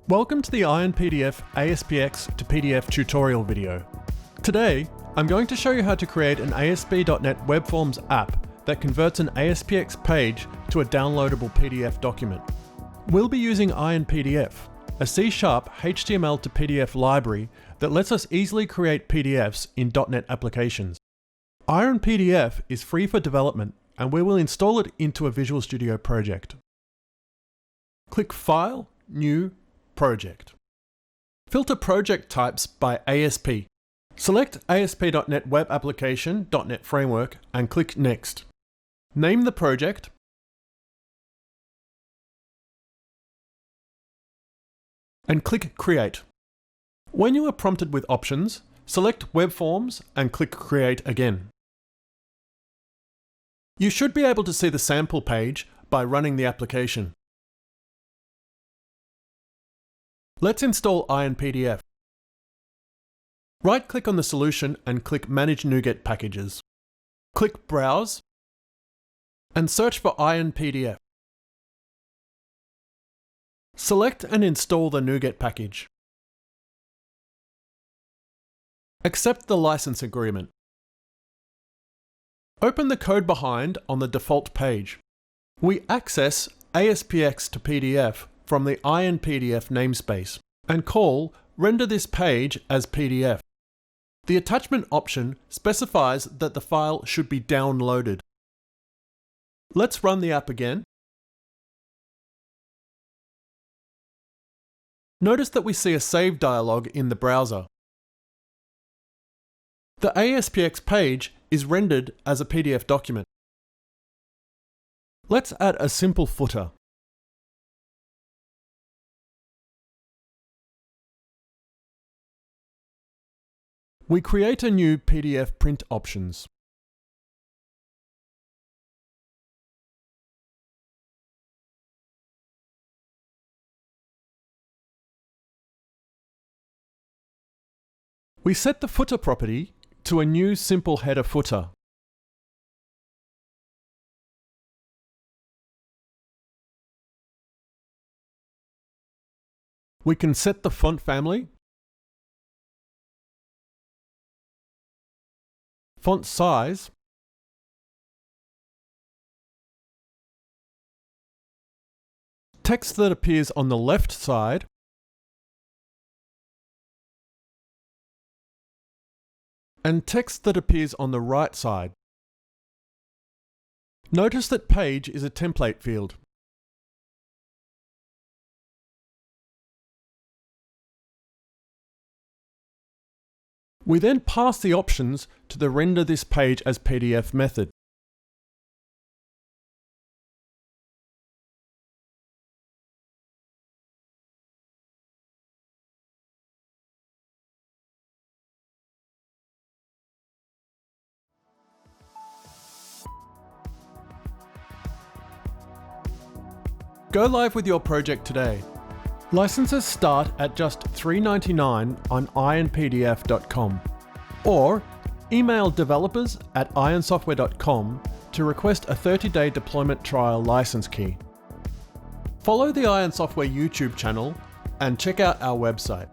Welcome to the IronPDF ASPX to PDF tutorial video. Today, I'm going to show you how to create an ASP.NET Web Forms app that converts an ASPX page to a downloadable PDF document. We'll be using IronPDF, a C# HTML to PDF library that lets us easily create PDFs in .NET applications. IronPDF is free for development, and we will install it into a Visual Studio project. Click File, New, Project. Filter project types by ASP. Select ASP.NET Web Application .NET Framework and click Next. Name the project and click Create. When you are prompted with options, select Web Forms and click Create again. You should be able to see the sample page by running the application. Let's install IronPDF. Right-click on the solution and click Manage NuGet Packages. Click Browse and search for IronPDF. Select and install the NuGet package. Accept the license agreement. Open the code behind on the default page. We access ASPX to PDF from the IronPDF namespace and call Render this page as PDF. The attachment option specifies that the file should be downloaded. Let's run the app again. Notice that we see a Save dialog in the browser. The ASPX page is rendered as a PDF document. Let's add a simple footer. We create a new PDF print options. We set the footer property to a new simple header footer. We can set the font family, font size, text that appears on the left side, and text that appears on the right side. Notice that Page is a template field. We then pass the options to the Render this page as PDF method. Go live with your project today. Licenses start at just $3.99 on ironpdf.com, or email developers@ironsoftware.com to request a 30-day deployment trial license key. Follow the Iron Software YouTube channel and check out our website.